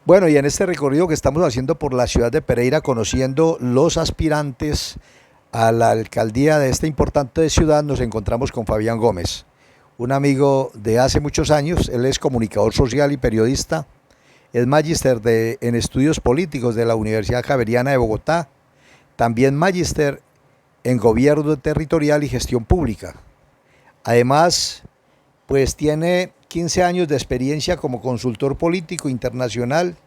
Bueno, y en este recorrido que estamos haciendo por la ciudad de Pereira, conociendo los aspirantes a la alcaldía de esta importante ciudad, nos encontramos con Fabián Gómez, un amigo de hace muchos años. Él es comunicador social y periodista, es magíster en estudios políticos de la Universidad Javeriana de Bogotá, también magíster en gobierno territorial y gestión pública. Además, pues tiene 15 años de experiencia como consultor político internacional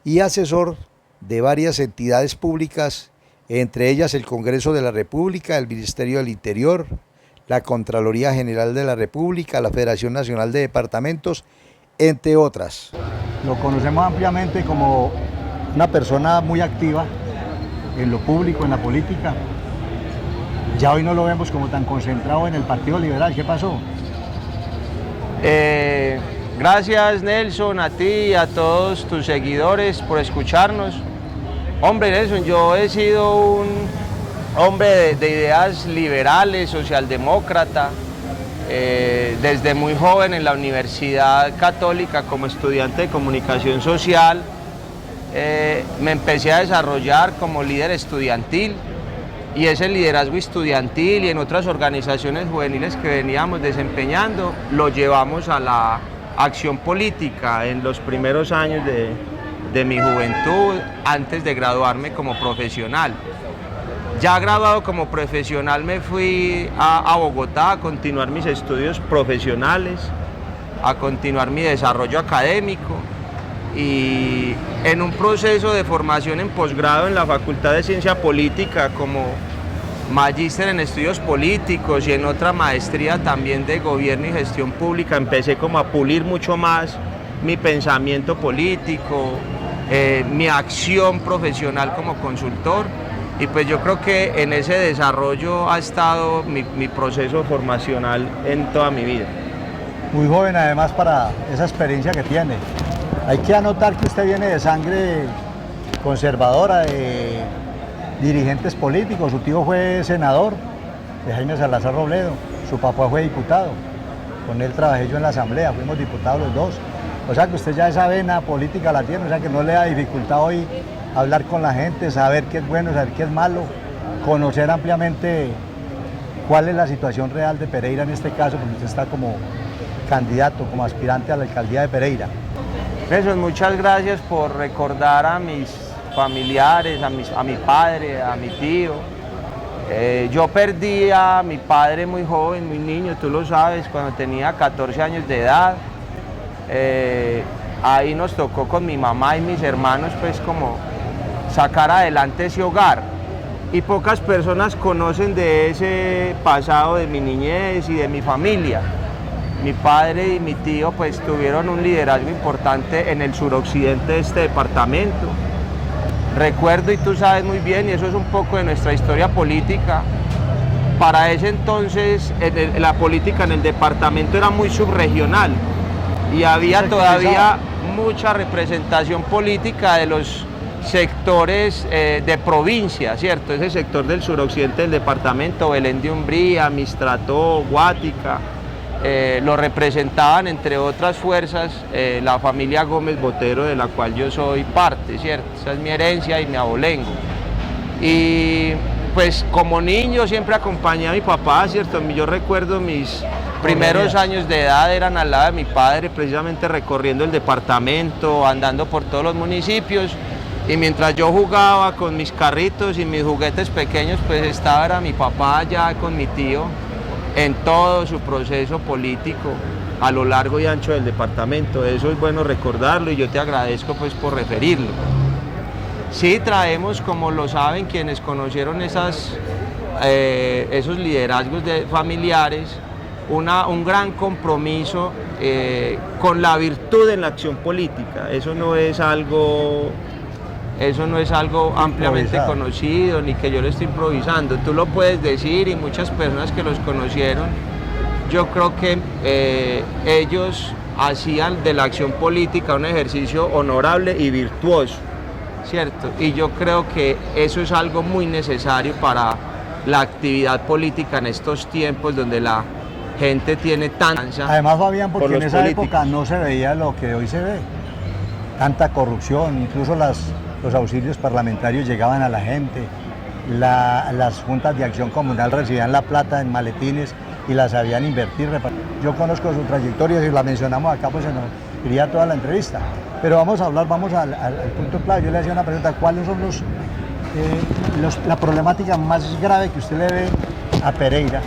y asesor de varias entidades públicas, entre ellas el Congreso de la República, el Ministerio del Interior, la Contraloría General de la República, la Federación Nacional de Departamentos, entre otras. Lo conocemos ampliamente como una persona muy activa en lo público, en la política. Ya hoy no lo vemos como tan concentrado en el Partido Liberal. ¿Qué pasó? Gracias, Nelson, a ti y a todos tus seguidores por escucharnos. Hombre, Nelson, yo he sido un hombre de ideas liberales, socialdemócrata, desde muy joven en la Universidad Católica como estudiante de comunicación social. Me empecé a desarrollar como líder estudiantil, y ese liderazgo estudiantil y en otras organizaciones juveniles que veníamos desempeñando lo llevamos a la acción política en los primeros años de mi juventud, antes de graduarme como profesional. Ya graduado como profesional me fui a Bogotá a continuar mis estudios profesionales, a continuar mi desarrollo académico, y en un proceso de formación en posgrado en la Facultad de Ciencia Política como magíster en estudios políticos y en otra maestría también de gobierno y gestión pública, empecé como a pulir mucho más mi pensamiento político, mi acción profesional como consultor, y pues yo creo que en ese desarrollo ha estado mi proceso formacional en toda mi vida. Muy joven además para esa experiencia que tiene. Hay que anotar que usted viene de sangre conservadora, de dirigentes políticos. Su tío fue senador, de Jaime Salazar Robledo, su papá fue diputado, con él trabajé yo en la asamblea, fuimos diputados los dos. O sea que usted ya esa vena política la tiene, o sea que no le da dificultad hoy hablar con la gente, saber qué es bueno, saber qué es malo, conocer ampliamente cuál es la situación real de Pereira en este caso, porque usted está como candidato, como aspirante a la alcaldía de Pereira. Nelson, muchas gracias por recordar a mis familiares, a mi padre, a mi tío. Yo perdí a mi padre muy joven, muy niño, tú lo sabes, cuando tenía 14 años de edad. Ahí nos tocó con mi mamá y mis hermanos pues como sacar adelante ese hogar. Y pocas personas conocen de ese pasado de mi niñez y de mi familia. Mi padre y mi tío pues tuvieron un liderazgo importante en el suroccidente de este departamento. Recuerdo, y tú sabes muy bien, y eso es un poco de nuestra historia política, para ese entonces la política en el departamento era muy subregional y había todavía mucha representación política de los sectores de provincia, ¿cierto? Ese sector del suroccidente del departamento, Belén de Umbría, Mistrató, Guática, lo representaban, entre otras fuerzas, la familia Gómez Botero, de la cual yo soy parte, ¿cierto? Esa es mi herencia y mi abolengo. Y pues como niño siempre acompañé a mi papá, ¿cierto? Yo recuerdo mis primeros años de edad eran al lado de mi padre, precisamente recorriendo el departamento, andando por todos los municipios, y mientras yo jugaba con mis carritos y mis juguetes pequeños, pues era mi papá allá con mi tío en todo su proceso político a lo largo y ancho del departamento. Eso es bueno recordarlo y yo te agradezco pues por referirlo. Sí, traemos, como lo saben quienes conocieron esos liderazgos familiares, un gran compromiso con la virtud en la acción política. Eso no es algo ampliamente conocido, ni que yo lo estoy improvisando. Tú lo puedes decir, y muchas personas que los conocieron, yo creo que ellos hacían de la acción política un ejercicio honorable y virtuoso, ¿cierto? Y yo creo que eso es algo muy necesario para la actividad política en estos tiempos donde la gente tiene tanta... Además, Fabián, porque en esa época no se veía lo que hoy se ve. tanta corrupción, incluso los auxilios parlamentarios llegaban a la gente, las juntas de acción comunal recibían la plata en maletines y la sabían invertir. Yo conozco su trayectoria, si la mencionamos acá pues se nos iría toda la entrevista, pero vamos al punto clave. Yo le hacía una pregunta: ¿cuáles son la problemática más grave que usted le ve a Pereira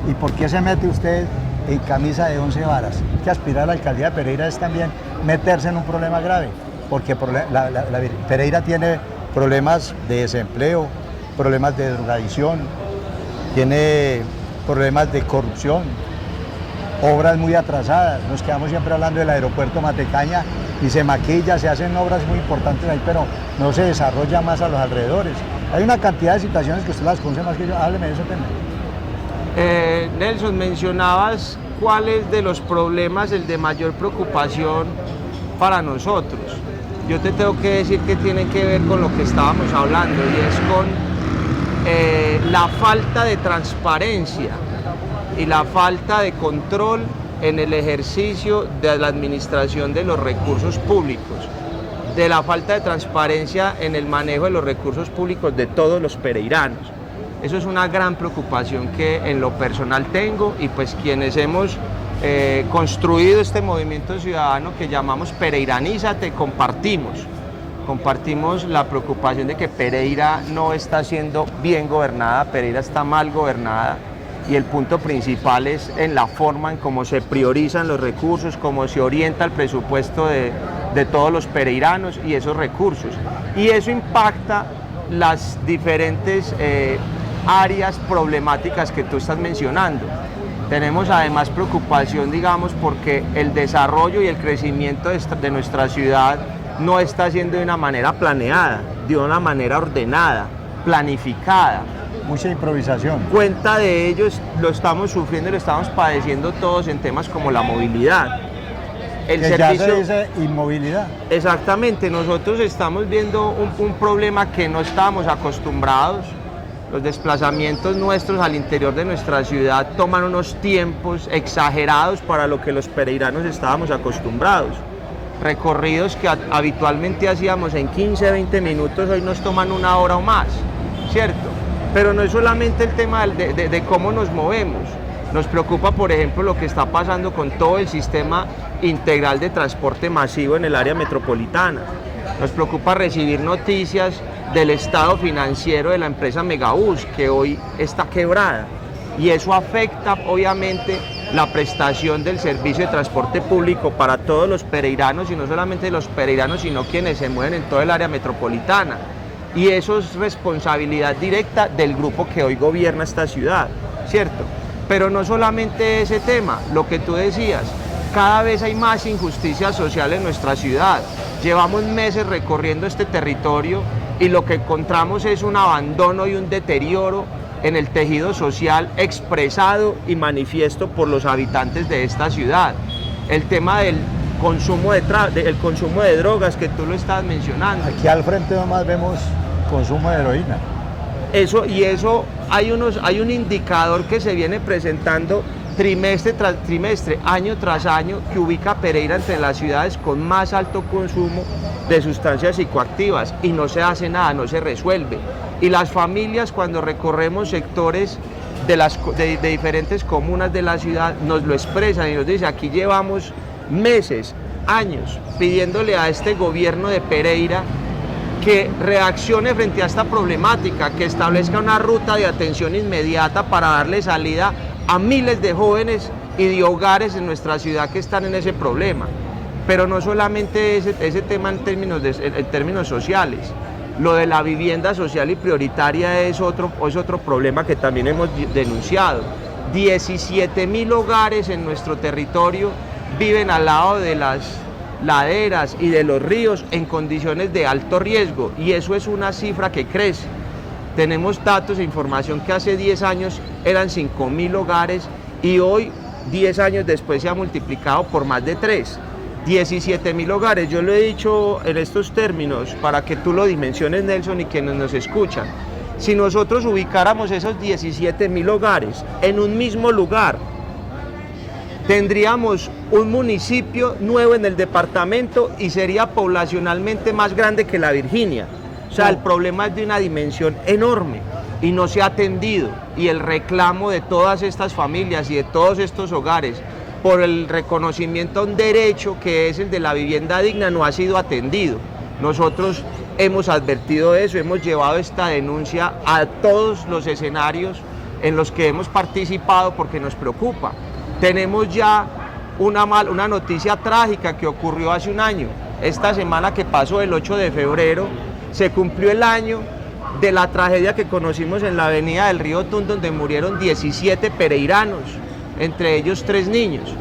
y por qué se mete usted en camisa de 11 varas? Que aspirar a la alcaldía de Pereira es también meterse en un problema grave, porque Pereira tiene problemas de desempleo, problemas de drogadicción, tiene problemas de corrupción, obras muy atrasadas. Nos quedamos siempre hablando del aeropuerto Matecaña y se maquilla, se hacen obras muy importantes ahí, pero no se desarrolla más a los alrededores. Hay una cantidad de situaciones que usted las conoce más que yo. Hábleme de ese tema. Nelson, mencionabas cuál es de los problemas el de mayor preocupación para nosotros. Yo te tengo que decir que tiene que ver con lo que estábamos hablando, y es con la falta de transparencia y la falta de control en el ejercicio de la administración de los recursos públicos, de la falta de transparencia en el manejo de los recursos públicos de todos los pereiranos. Eso es una gran preocupación que en lo personal tengo, y pues quienes hemos construido este movimiento ciudadano que llamamos Pereiranízate, compartimos la preocupación de que Pereira no está siendo bien gobernada, Pereira está mal gobernada, y el punto principal es en la forma en cómo se priorizan los recursos, cómo se orienta el presupuesto de todos los pereiranos y esos recursos. Y eso impacta las diferentes áreas problemáticas que tú estás mencionando. Tenemos además preocupación, digamos, porque el desarrollo y el crecimiento de nuestra ciudad no está siendo de una manera planeada, de una manera ordenada, planificada. Mucha improvisación. Cuenta de ello lo estamos sufriendo y lo estamos padeciendo todos en temas como la movilidad. El servicio, ya se dice inmovilidad. Exactamente, nosotros estamos viendo un problema que no estábamos acostumbrados. Los desplazamientos nuestros al interior de nuestra ciudad toman unos tiempos exagerados para lo que los pereiranos estábamos acostumbrados. Recorridos que habitualmente hacíamos en 15, 20 minutos, hoy nos toman 1 hora o más, ¿cierto? Pero no es solamente el tema de cómo nos movemos. Nos preocupa, por ejemplo, lo que está pasando con todo el sistema integral de transporte masivo en el área metropolitana. Nos preocupa recibir noticias del estado financiero de la empresa Megabús, que hoy está quebrada, y eso afecta obviamente la prestación del servicio de transporte público para todos los pereiranos, y no solamente los pereiranos, sino quienes se mueven en todo el área metropolitana. Y eso es responsabilidad directa del grupo que hoy gobierna esta ciudad, ¿cierto? Pero no solamente ese tema, lo que tú decías, cada vez hay más injusticia social en nuestra ciudad. Llevamos meses recorriendo este territorio y lo que encontramos es un abandono y un deterioro en el tejido social expresado y manifiesto por los habitantes de esta ciudad. El tema del consumo de drogas que tú lo estás mencionando. Aquí al frente nomás vemos consumo de heroína. Eso hay un indicador que se viene presentando trimestre tras trimestre, año tras año, que ubica a Pereira entre las ciudades con más alto consumo de sustancias psicoactivas, y no se hace nada, no se resuelve. Y las familias, cuando recorremos sectores de diferentes comunas de la ciudad, nos lo expresan y nos dicen: aquí llevamos meses, años, pidiéndole a este gobierno de Pereira que reaccione frente a esta problemática, que establezca una ruta de atención inmediata para darle salida a miles de jóvenes y de hogares en nuestra ciudad que están en ese problema. Pero no solamente ese tema en términos sociales, lo de la vivienda social y prioritaria es otro problema que también hemos denunciado. 17.000 hogares en nuestro territorio viven al lado de las laderas y de los ríos en condiciones de alto riesgo, y eso es una cifra que crece. Tenemos datos e información que hace 10 años eran 5.000 hogares y hoy, 10 años después, se ha multiplicado por más de 3. 17.000 hogares. Yo lo he dicho en estos términos para que tú lo dimensiones, Nelson, y quienes nos escuchan. Si nosotros ubicáramos esos 17.000 hogares en un mismo lugar, tendríamos un municipio nuevo en el departamento y sería poblacionalmente más grande que la Virginia. O sea, el problema es de una dimensión enorme y no se ha atendido, y el reclamo de todas estas familias y de todos estos hogares por el reconocimiento a un derecho que es el de la vivienda digna no ha sido atendido. Nosotros hemos advertido eso, hemos llevado esta denuncia a todos los escenarios en los que hemos participado porque nos preocupa. Tenemos ya una noticia trágica que ocurrió hace un año. Esta semana que pasó, el 8 de febrero, se cumplió el año de la tragedia que conocimos en la avenida del Río Tun, donde murieron 17 pereiranos, entre ellos 3 niños.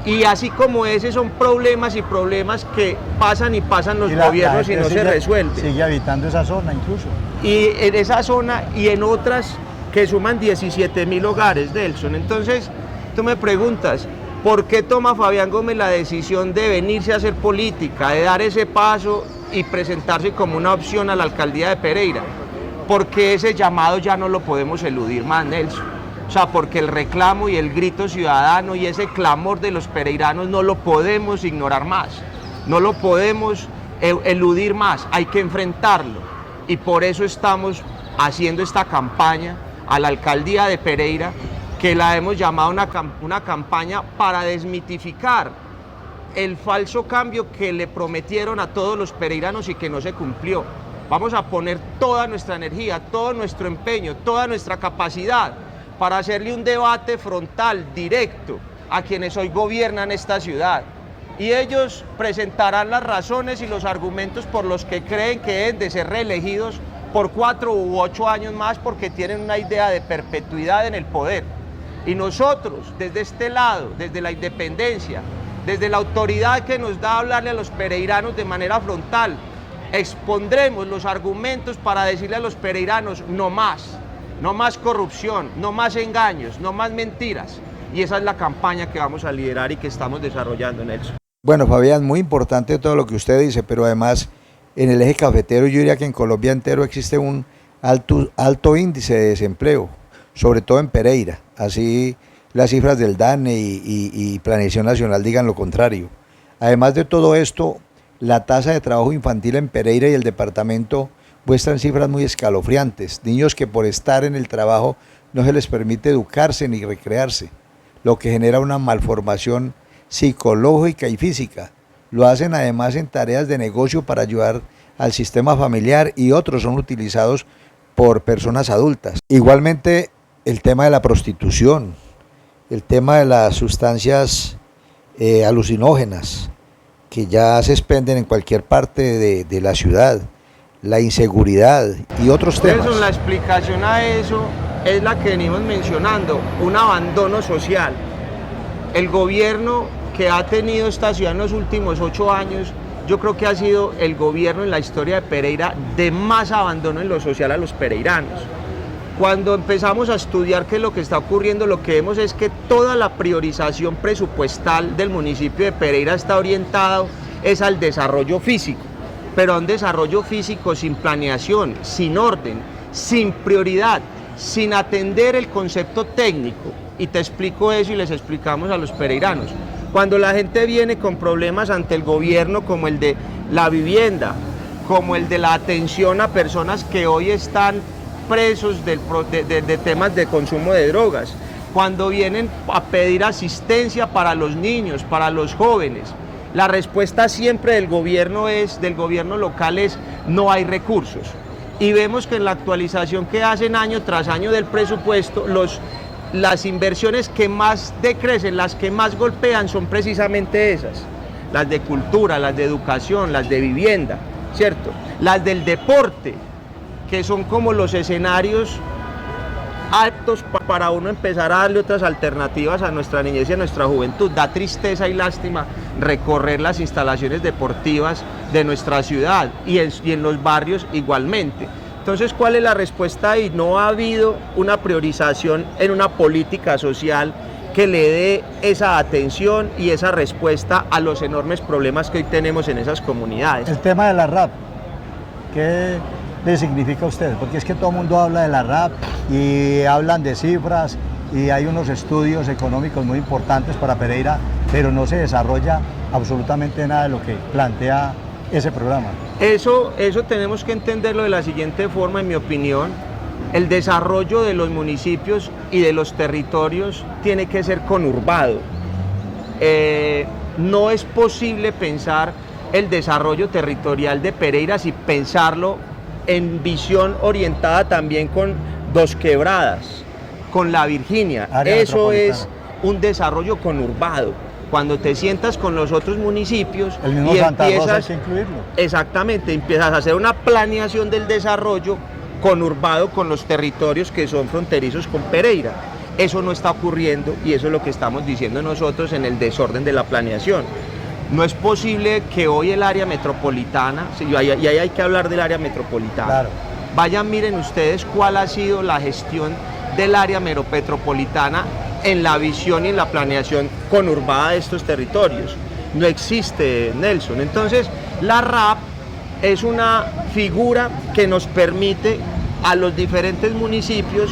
Y así como ese son problemas y problemas que pasan y pasan los gobiernos y no se resuelven. Sigue habitando esa zona incluso. Y en esa zona y en otras que suman 17.000 hogares, Nelson. Entonces, tú me preguntas, ¿por qué toma Fabián Gómez la decisión de venirse a hacer política, de dar ese paso y presentarse como una opción a la alcaldía de Pereira? Porque ese llamado ya no lo podemos eludir más, Nelson. O sea, porque el reclamo y el grito ciudadano y ese clamor de los pereiranos no lo podemos ignorar más, no lo podemos eludir más, hay que enfrentarlo. Y por eso estamos haciendo esta campaña a la alcaldía de Pereira, que la hemos llamado una campaña para desmitificar el falso cambio que le prometieron a todos los pereiranos y que no se cumplió. Vamos a poner toda nuestra energía, todo nuestro empeño, toda nuestra capacidad para hacerle un debate frontal, directo, a quienes hoy gobiernan esta ciudad. Y ellos presentarán las razones y los argumentos por los que creen que deben de ser reelegidos por 4 u 8 años más, porque tienen una idea de perpetuidad en el poder. Y nosotros, desde este lado, desde la independencia, desde la autoridad que nos da hablarle a los pereiranos de manera frontal, expondremos los argumentos para decirle a los pereiranos: no más corrupción, no más engaños, no más mentiras. Y esa es la campaña que vamos a liderar y que estamos desarrollando, Nelson. Bueno, Fabián, muy importante todo lo que usted dice, pero además en el eje cafetero yo diría que en Colombia entero existe un alto índice de desempleo, sobre todo en Pereira. Así las cifras del DANE y Planeación Nacional digan lo contrario. Además de todo esto, la tasa de trabajo infantil en Pereira y el departamento muestran cifras muy escalofriantes. Niños que por estar en el trabajo no se les permite educarse ni recrearse, lo que genera una malformación psicológica y física. Lo hacen además en tareas de negocio para ayudar al sistema familiar, y otros son utilizados por personas adultas. Igualmente el tema de la prostitución, el tema de las sustancias alucinógenas que ya se expenden en cualquier parte de la ciudad, la inseguridad y otros temas. Nelson, la explicación a eso es la que venimos mencionando, un abandono social. El gobierno que ha tenido esta ciudad en los últimos 8 años, yo creo que ha sido el gobierno en la historia de Pereira de más abandono en lo social a los pereiranos. Cuando empezamos a estudiar qué es lo que está ocurriendo, lo que vemos es que toda la priorización presupuestal del municipio de Pereira está orientada es al desarrollo físico, pero a un desarrollo físico sin planeación, sin orden, sin prioridad, sin atender el concepto técnico. Y te explico eso y les explicamos a los pereiranos. Cuando la gente viene con problemas ante el gobierno, como el de la vivienda, como el de la atención a personas que hoy están presos de temas de consumo de drogas, cuando vienen a pedir asistencia para los niños, para los jóvenes, la respuesta siempre del gobierno local es: no hay recursos. Y vemos que en la actualización que hacen año tras año del presupuesto, las inversiones que más decrecen, las que más golpean, son precisamente esas: las de cultura, las de educación, las de vivienda, ¿cierto? Las del deporte, que son como los escenarios aptos para uno empezar a darle otras alternativas a nuestra niñez y a nuestra juventud. Da tristeza y lástima recorrer las instalaciones deportivas de nuestra ciudad y en los barrios igualmente. Entonces, ¿cuál es la respuesta ahí? No ha habido una priorización en una política social que le dé esa atención y esa respuesta a los enormes problemas que hoy tenemos en esas comunidades. El tema de la RAP, ¿qué le significa a ustedes? Porque es que todo el mundo habla de la RAP y hablan de cifras y hay unos estudios económicos muy importantes para Pereira, pero no se desarrolla absolutamente nada de lo que plantea ese programa. Eso tenemos que entenderlo de la siguiente forma, en mi opinión. El desarrollo de los municipios y de los territorios tiene que ser conurbado. No es posible pensar el desarrollo territorial de Pereira sin pensarlo en visión orientada también con Dos Quebradas, con La Virginia. Eso es un desarrollo conurbado. Cuando te sientas con los otros municipios el mismo y Santa empiezas, Rosa hay que incluirlo. Exactamente, empiezas a hacer una planeación del desarrollo conurbado con los territorios que son fronterizos con Pereira. Eso no está ocurriendo y eso es lo que estamos diciendo nosotros en el desorden de la planeación. No es posible que hoy el área metropolitana, y ahí hay que hablar del área metropolitana, Claro. Vayan, miren ustedes cuál ha sido la gestión del área metropolitana en la visión y en la planeación conurbada de estos territorios. No existe, Nelson. Entonces, la RAP es una figura que nos permite a los diferentes municipios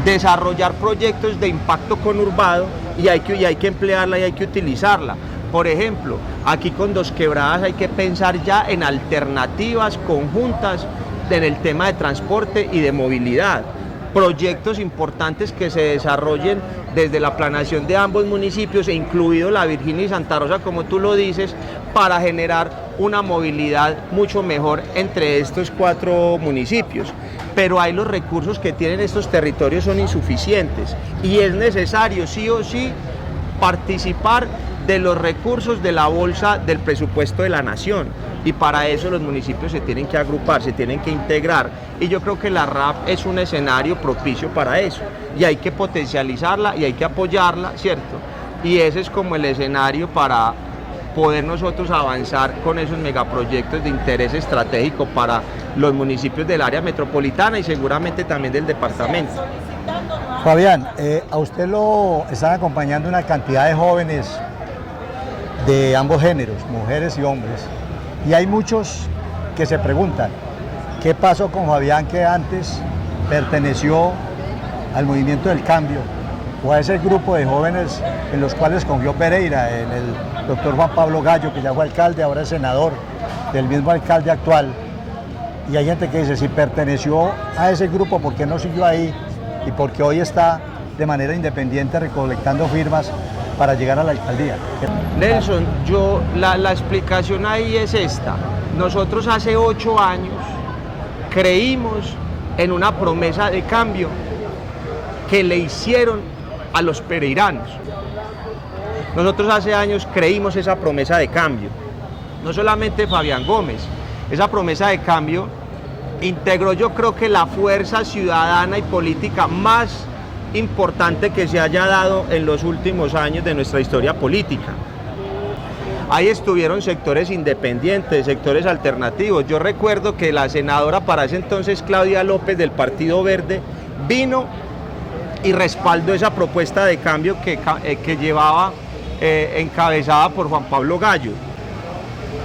desarrollar proyectos de impacto conurbado y hay que emplearla y hay que utilizarla. Por ejemplo, aquí con Dos Quebradas hay que pensar ya en alternativas conjuntas en el tema de transporte y de movilidad. Proyectos importantes que se desarrollen desde la planeación de ambos municipios, e incluido La Virginia y Santa Rosa, como tú lo dices, para generar una movilidad mucho mejor entre estos 4 municipios. Pero hay los recursos que tienen estos territorios son insuficientes y es necesario sí o sí participar de los recursos de la bolsa del presupuesto de la nación, y para eso los municipios se tienen que agrupar, se tienen que integrar, y yo creo que la RAP es un escenario propicio para eso y hay que potencializarla y hay que apoyarla, ¿cierto? Y ese es como el escenario para poder nosotros avanzar con esos megaproyectos de interés estratégico para los municipios del área metropolitana y seguramente también del departamento. Fabián, a usted lo están acompañando una cantidad de jóvenes de ambos géneros, mujeres y hombres, y hay muchos que se preguntan, ¿qué pasó con Fabián, que antes perteneció al movimiento del cambio o a ese grupo de jóvenes en los cuales confió Pereira, en el doctor Juan Pablo Gallo, que ya fue alcalde, ahora es senador del mismo alcalde actual? Y hay gente que dice, si perteneció a ese grupo, ¿por qué no siguió ahí? Y porque hoy está de manera independiente recolectando firmas para llegar a la alcaldía. Nelson, la explicación ahí es esta. Nosotros hace 8 años creímos en una promesa de cambio que le hicieron a los pereiranos. Nosotros hace años creímos esa promesa de cambio. No solamente Fabián Gómez, esa promesa de cambio integró, yo creo que la fuerza ciudadana y política más importante que se haya dado en los últimos años de nuestra historia política. Ahí estuvieron sectores independientes, sectores alternativos. Yo recuerdo que la senadora para ese entonces, Claudia López, del Partido Verde, vino y respaldó esa propuesta de cambio que llevaba encabezada por Juan Pablo Gallo.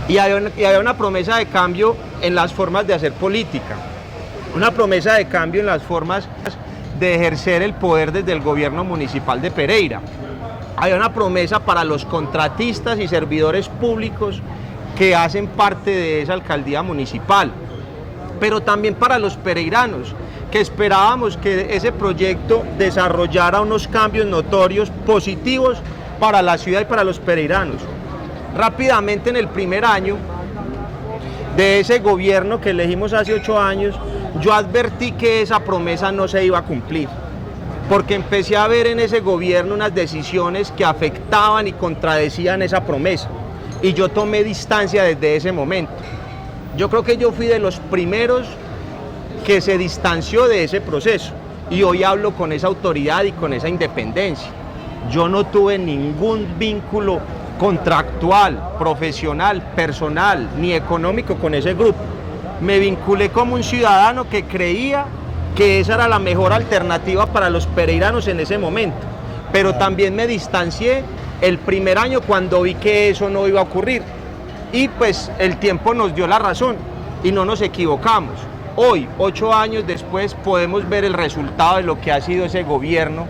Y había una promesa de cambio en las formas de hacer política, una promesa de cambio en las formas de ejercer el poder desde el gobierno municipal de Pereira. Había una promesa para los contratistas y servidores públicos que hacen parte de esa alcaldía municipal, pero también para los pereiranos, que esperábamos que ese proyecto desarrollara unos cambios notorios, positivos para la ciudad y para los pereiranos. Rápidamente, en el primer año de ese gobierno que elegimos hace 8 años, yo advertí que esa promesa no se iba a cumplir, porque empecé a ver en ese gobierno unas decisiones que afectaban y contradecían esa promesa, y yo tomé distancia desde ese momento. Yo creo que yo fui de los primeros que se distanció de ese proceso, y hoy hablo con esa autoridad y con esa independencia. Yo no tuve ningún vínculo contractual, profesional, personal, ni económico con ese grupo. Me vinculé como un ciudadano que creía que esa era la mejor alternativa para los pereiranos en ese momento, pero también me distancié el primer año cuando vi que eso no iba a ocurrir, y pues el tiempo nos dio la razón y no nos equivocamos. Hoy, 8 años después, podemos ver el resultado de lo que ha sido ese gobierno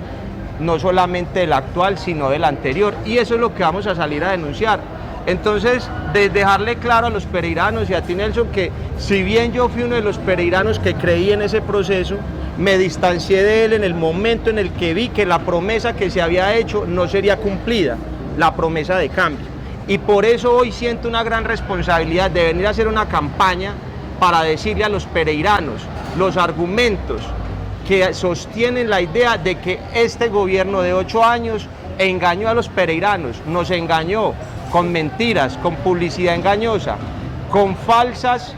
no solamente del actual, sino del anterior. Y eso es lo que vamos a salir a denunciar. Entonces, de dejarle claro a los pereiranos y a ti, Nelson, que si bien yo fui uno de los pereiranos que creí en ese proceso, me distancié de él en el momento en el que vi que la promesa que se había hecho no sería cumplida, la promesa de cambio. Y por eso hoy siento una gran responsabilidad de venir a hacer una campaña para decirle a los pereiranos los argumentos que sostienen la idea de que este gobierno de 8 años engañó a los pereiranos, nos engañó con mentiras, con publicidad engañosa, con falsas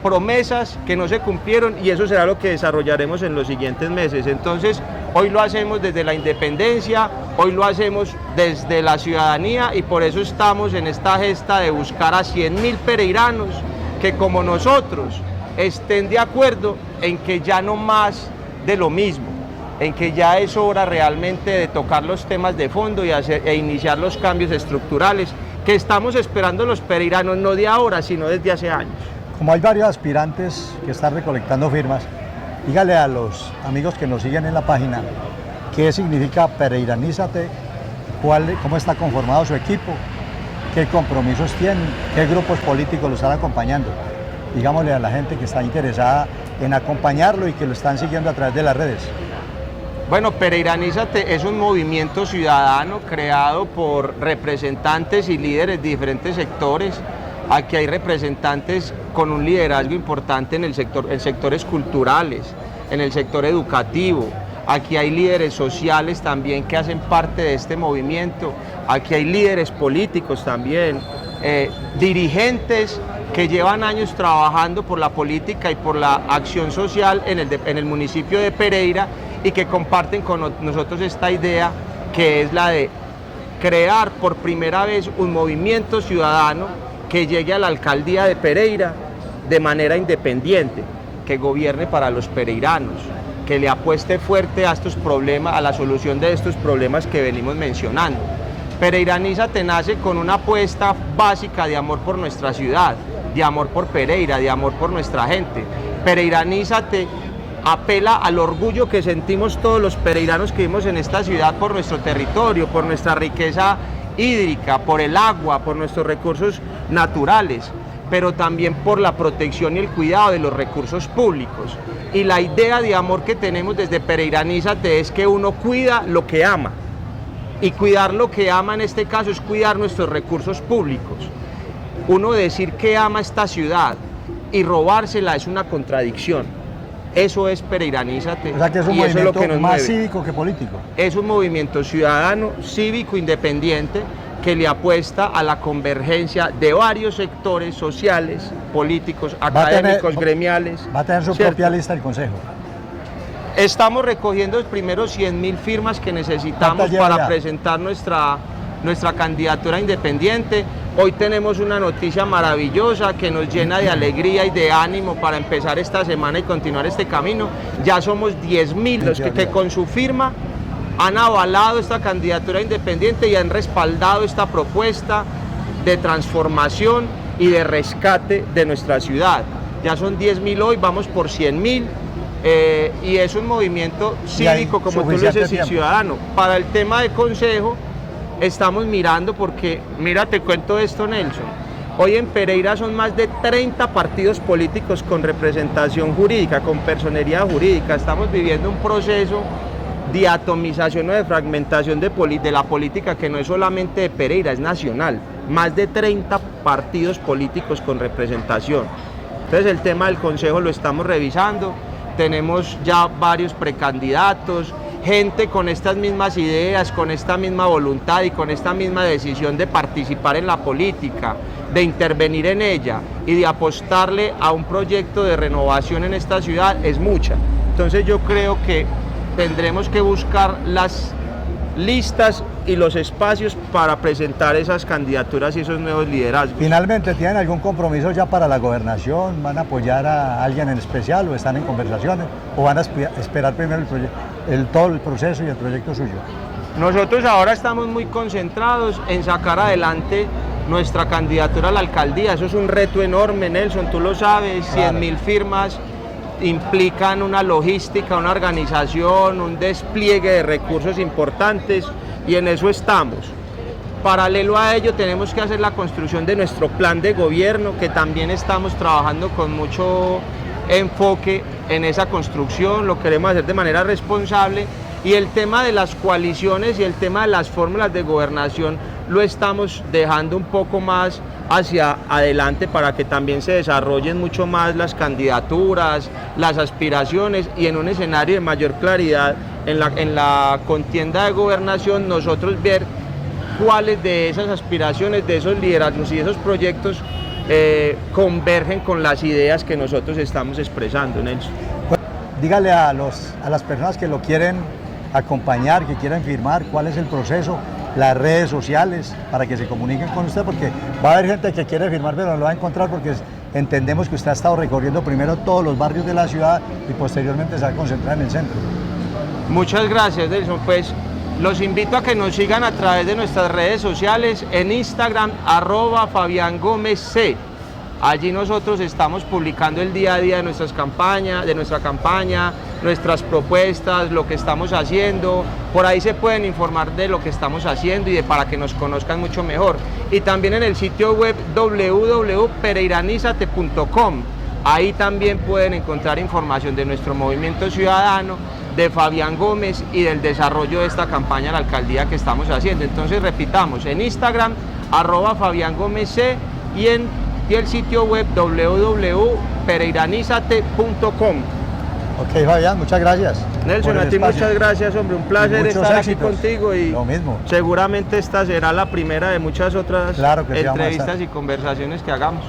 promesas que no se cumplieron, y eso será lo que desarrollaremos en los siguientes meses. Entonces, hoy lo hacemos desde la independencia, hoy lo hacemos desde la ciudadanía, y por eso estamos en esta gesta de buscar a 100.000 pereiranos que, como nosotros, estén de acuerdo en que ya no más de lo mismo, en que ya es hora realmente de tocar los temas de fondo e iniciar los cambios estructurales que estamos esperando los pereiranos, no de ahora, sino desde hace años. Como hay varios aspirantes que están recolectando firmas, dígale a los amigos que nos siguen en la página qué significa Pereiranízate, cómo está conformado su equipo, qué compromisos tienen, qué grupos políticos lo están acompañando. Digámosle a la gente que está interesada en acompañarlo y que lo están siguiendo a través de las redes. Bueno, Pereiranízate es un movimiento ciudadano creado por representantes y líderes de diferentes sectores. Aquí hay representantes con un liderazgo importante en sectores culturales, en el sector educativo. Aquí hay líderes sociales también que hacen parte de este movimiento. Aquí hay líderes políticos también, dirigentes que llevan años trabajando por la política y por la acción social en el municipio de Pereira, y que comparten con nosotros esta idea, que es la de crear por primera vez un movimiento ciudadano que llegue a la alcaldía de Pereira de manera independiente, que gobierne para los pereiranos, que le apueste fuerte a estos problemas, a la solución de estos problemas que venimos mencionando. Pereiranízate nace con una apuesta básica de amor por nuestra ciudad, de amor por Pereira, de amor por nuestra gente. Pereiranízate apela al orgullo que sentimos todos los pereiranos que vivimos en esta ciudad por nuestro territorio, por nuestra riqueza hídrica, por el agua, por nuestros recursos naturales, pero también por la protección y el cuidado de los recursos públicos. Y la idea de amor que tenemos desde Pereiranízate es que uno cuida lo que ama, y cuidar lo que ama en este caso es cuidar nuestros recursos públicos. Uno decir que ama esta ciudad y robársela es una contradicción. Eso es Pereiranízate. O sea que es un y eso es lo movimiento que nos más mueve. cívico que político. Es un movimiento ciudadano, cívico, independiente, que le apuesta a la convergencia de varios sectores sociales, políticos, académicos, gremiales. Va a tener su propia lista el Consejo. Estamos recogiendo los primeros 100.000 firmas que necesitamos para presentar nuestra candidatura independiente. Hoy tenemos una noticia maravillosa que nos llena de alegría y de ánimo para empezar esta semana y continuar este camino. Ya somos 10.000 los que con su firma han avalado esta candidatura independiente y han respaldado esta propuesta de transformación y de rescate de nuestra ciudad. Ya son 10.000 hoy, vamos por 100.000. Y es un movimiento cívico, como tú lo dices, y ciudadano. Para el tema de consejo, estamos mirando porque, mira, te cuento esto, Nelson. Hoy en Pereira son más de 30 partidos políticos con representación jurídica, con personería jurídica. Estamos viviendo un proceso de atomización o de fragmentación de la política que no es solamente de Pereira, es nacional. Más de 30 partidos políticos con representación. Entonces el tema del consejo lo estamos revisando. Tenemos ya varios precandidatos, gente con estas mismas ideas, con esta misma voluntad y con esta misma decisión de participar en la política, de intervenir en ella y de apostarle a un proyecto de renovación en esta ciudad, es mucha. Entonces yo creo que tendremos que buscar las listas y los espacios para presentar esas candidaturas y esos nuevos liderazgos. Finalmente, ¿tienen algún compromiso ya para la gobernación? ¿Van a apoyar a alguien en especial o están en conversaciones? ¿O van a esperar primero todo el proceso y el proyecto suyo? Nosotros ahora estamos muy concentrados en sacar adelante nuestra candidatura a la alcaldía. Eso es un reto enorme, Nelson, tú lo sabes, claro. 100.000 firmas implican una logística, una organización, un despliegue de recursos importantes y en eso estamos. Paralelo a ello tenemos que hacer la construcción de nuestro plan de gobierno, que también estamos trabajando con mucho enfoque en esa construcción, lo queremos hacer de manera responsable y el tema de las coaliciones y el tema de las fórmulas de gobernación lo estamos dejando un poco más hacia adelante para que también se desarrollen mucho más las candidaturas, las aspiraciones y en un escenario de mayor claridad en la contienda de gobernación nosotros ver cuáles de esas aspiraciones, de esos liderazgos y esos proyectos convergen con las ideas que nosotros estamos expresando, Nelson. Dígale a las personas que lo quieren acompañar, que quieren firmar, cuál es el proceso, las redes sociales, para que se comuniquen con usted, porque va a haber gente que quiere firmar, pero no lo va a encontrar porque entendemos que usted ha estado recorriendo primero todos los barrios de la ciudad y posteriormente se va a concentrar en el centro. Muchas gracias, Nelson. Pues los invito a que nos sigan a través de nuestras redes sociales en Instagram, @FabianGómezC. Allí nosotros estamos publicando el día a día de nuestra campaña, nuestras propuestas, lo que estamos haciendo. Por ahí se pueden informar de lo que estamos haciendo y para que nos conozcan mucho mejor. Y también en el sitio web www.pereiranizate.com. Ahí también pueden encontrar información de nuestro movimiento ciudadano, de Fabián Gómez y del desarrollo de esta campaña a la alcaldía que estamos haciendo. Entonces repitamos, en Instagram, @FabianGómezC y el sitio web www.pereiranizate.com. Ok, Fabián, muchas gracias. Nelson, a ti muchas gracias, hombre, un placer estar aquí contigo y lo mismo. Seguramente esta será la primera de muchas otras Claro que sí, entrevistas y conversaciones que hagamos.